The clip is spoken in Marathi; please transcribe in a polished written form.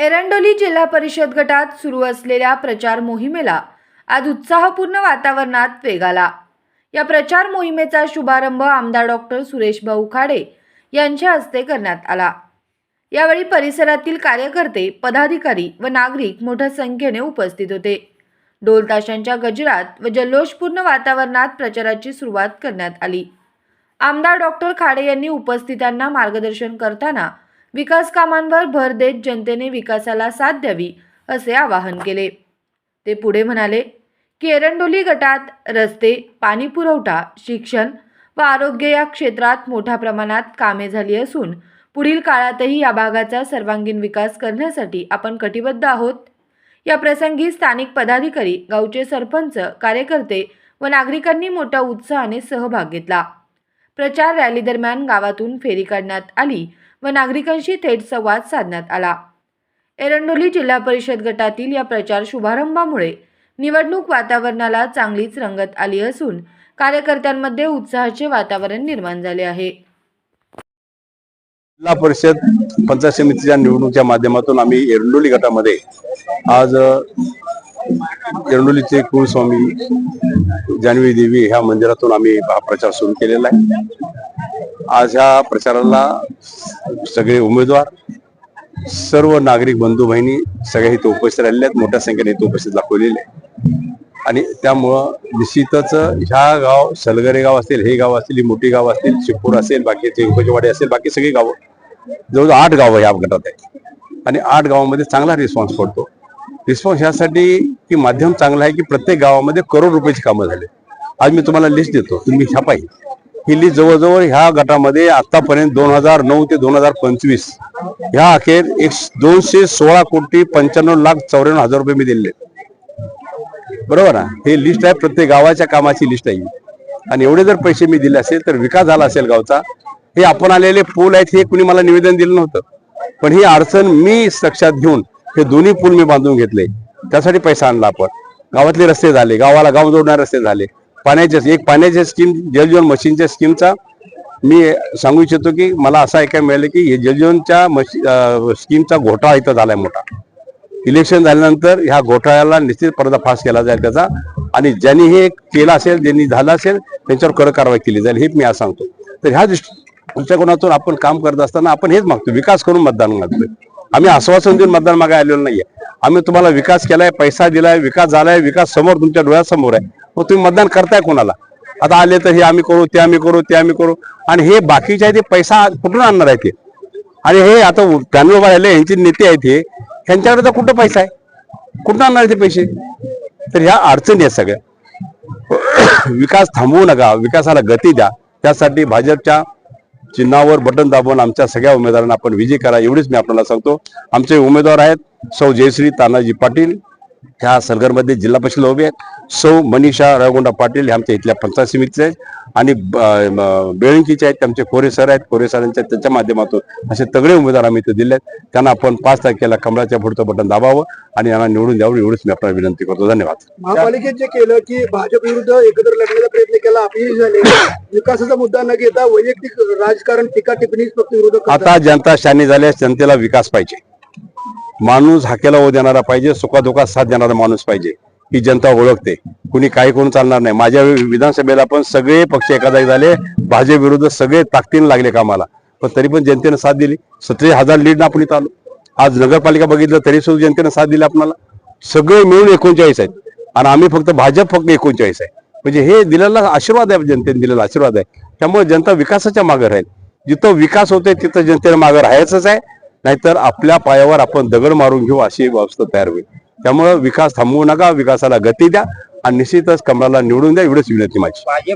एरंडोली जिल्हा परिषद गटात सुरू असलेल्या प्रचार मोहिमेला आज उत्साहपूर्ण वातावरणात वेग आला। या प्रचार मोहिमेचा शुभारंभ आमदार डॉक्टर सुरेश भाऊ खाडे यांच्या हस्ते करण्यात आला। यावेळी परिसरातील कार्यकर्ते, पदाधिकारी व नागरिक मोठ्या संख्येने उपस्थित होते। ढोल ताशांच्या गजरात व जल्लोषपूर्ण वातावरणात प्रचाराची सुरुवात करण्यात आली। आमदार डॉक्टर खाडे यांनी उपस्थितांना मार्गदर्शन करताना विकास कामांवर भर देत जनतेने विकासाला साथ द्यावी असे आवाहन केले। ते पुढे म्हणाले की एरंडोली गटात रस्ते, पाणी पुरवठा, शिक्षण व आरोग्य या क्षेत्रात मोठ्या प्रमाणात कामे झाली असून पुढील काळातही या भागाचा सर्वांगीण विकास करण्यासाठी आपण कटिबद्ध आहोत। या प्रसंगी स्थानिक पदाधिकारी, गावचे सरपंच, कार्यकर्ते व नागरिकांनी मोठ्या उत्साहाने सहभाग घेतला। प्रचार रॅली दरम्यान गावातून फेरी काढण्यात आली व नागरिकांशी थेट संवाद साधण्यात आला। एरंडोली जिल्हा परिषद गटातील या प्रचार शुभारंभामुळे निवडणूक वातावरणाला चांगलीच रंगत आली असून कार्यकर्त्यांमध्ये उत्साहाचे वातावरण निर्माण झाले आहे। जिल्हा परिषद पंचायत समितीच्या निवडणुकीच्या माध्यमातून आम्ही एरंडोली गटामध्ये आज एरंडोलीचे कुलस्वामी जानवी देवी ह्या मंदिरातून आम्ही हा प्रचार सुरू केलेला आहे। आज ह्या प्रचाराला सगळे उमेदवार, सर्व नागरिक बंधू बहिणी सगळे इथे उपस्थित राहिले आहेत। मोठ्या संख्येने इथे उपस्थित दाखवलेले आणि त्यामुळं निश्चितच ह्या गाव, सलगरे गाव असेल, हे गाव असतील, ही मोठी गाव असतील, शिपूर असेल, बाकीचे उपजवाडी असेल, बाकी सगळी गावं, जवळजवळ 8 गावं ह्या गटात आहेत आणि 8 गावांमध्ये चांगला रिस्पॉन्स पडतो। रिस्पॉन्स यासाठी की माध्यम चांगलं आहे की प्रत्येक गावामध्ये करोड रुपयाची कामं झाले। आज मी तुम्हाला लिस्ट देतो, तुम्ही छापाई। ही लिस्ट जवळजवळ ह्या गटामध्ये आतापर्यंत 2009 ते 2025 ह्या अखेर 216 कोटी 95,94,000 रुपये मी दिले, बरोबर ना। हे लिस्ट आहे, प्रत्येक गावाच्या कामाची लिस्ट आहे आणि एवढे जर पैसे मी दिले असेल तर विकास झाला असेल गावचा। हे आपण आलेले पूल आहेत, हे कुणी मला निवेदन दिलं नव्हतं, पण ही अडचण मी लक्षात घेऊन हे दोन्ही पूल मी बांधून घेतले, त्यासाठी पैसा आणला आपण। गावातले रस्ते झाले, गावाला गाव जोडणारे रस्ते झाले, पाण्याच्या स्कीम, जलजीवन मशीनच्या स्कीमचा मी सांगू इच्छितो की मला असं ऐकायला मिळालं की हे जलजीवनच्या स्कीमचा घोटाळा इथं झालाय मोठा। इलेक्शन झाल्यानंतर ह्या घोटाळ्याला निश्चित पर्दाफाश केला जाईल त्याचा, आणि ज्यांनी हे केलं असेल, ज्यांनी झालं असेल त्यांच्यावर कडक कारवाई केली जाईल, हे मी आज सांगतो। तर ह्या दृष्टिकोनातून आपण काम करत असताना आपण हेच मागतो, विकास करून मतदान मागतोय। आम्ही आश्वासन देऊन मतदान मागायला आलेलो नाहीये। आम्ही तुम्हाला विकास केलाय, पैसा दिलाय, विकास झालाय, विकास समोर तुमच्या डोळ्यासमोर आहे, मग तुम्ही मतदान करताय कोणाला? आता आले तर हे आम्ही करू, ते आम्ही करू, ते आम्ही करू, आणि हे बाकीचे ते पैसा कुठून आणणार आहे ते? आणि हे आता पॅनल उभा राहिले, यांचे नेते आहेत, हे ह्यांच्याकडे तर कुठं पैसा आहे, कुठून आणणार ते पैसे? तर ह्या अडचणी आहेत सगळ्या। विकास थांबवू नका, विकासाला गती द्या। त्यासाठी भाजपच्या चिन्हावर बटन दाबून आमच्या सगळ्या उमेदवारांना आपण विजयी करा, एवढीच मी आपल्याला सांगतो। आमचे उमेदवार आहेत सौ जयश्री तानाजी पाटील, ह्या सलगरमध्ये जिल्हा परिषद उभे आहेत, सौ मनीषा रायगोंडा पाटील हे आमच्या इथल्या पंचायत समितीचे आहेत, आणि बेळंकीचे आहेत आमचे कोरे सर आहेत, कोरे सरांच्या त्यांच्या माध्यमातून असे तगडे उमेदवार आम्ही इथे दिले आहेत। त्यांना आपण 5 तारखेला कमळाच्या पुढचं बटन दाबावं आणि यांना निवडून द्यावं, एवढीच मी आपल्याला विनंती करतो। धन्यवाद। महापालिकेत जे केलं की भाजप विरुद्ध एकत्र लढण्याचा प्रयत्न केला, अपयश झाले, विकासाचा मुद्दा न घेता वैयक्तिक राजकारण, टीका टिप्पणी फक्त विरोधक। आता जनता शानी झाल्यास जनतेला विकास पाहिजे, माणूस हाकेला ओ देणारा पाहिजे, सुखादुखात साथ देणारा माणूस पाहिजे, ही जनता ओळखते। कुणी काही करून चालणार नाही। माझ्या विधानसभेला पण सगळे पक्ष एका जागी झाले, भाजप विरुद्ध सगळे ताकदीने लागले कामाला, पण तरी पण जनतेने साथ दिली। 37,000 लीड आपण इथं आलो। आज नगरपालिका बघितलं तरी सुद्धा जनतेने साथ दिली आपल्याला। सगळे मिळून 39 आहेत आणि आम्ही फक्त 39 आहे, म्हणजे हे दिलेला आशीर्वाद आहे, जनतेने दिलेला आशीर्वाद आहे। त्यामुळे जनता विकासाच्या मागे राहील। जिथं विकास होतोय तिथं जनतेने मागे राहायचंच आहे, नाहीतर आपल्या पायावर आपण दगड मारून घेऊ अशी अवस्था तयार होईल। त्यामुळे विकास थांबवू नका, विकासाला गती द्या आणि निश्चितच कमळाला निवडून द्या, एवढीच विनंती माझी।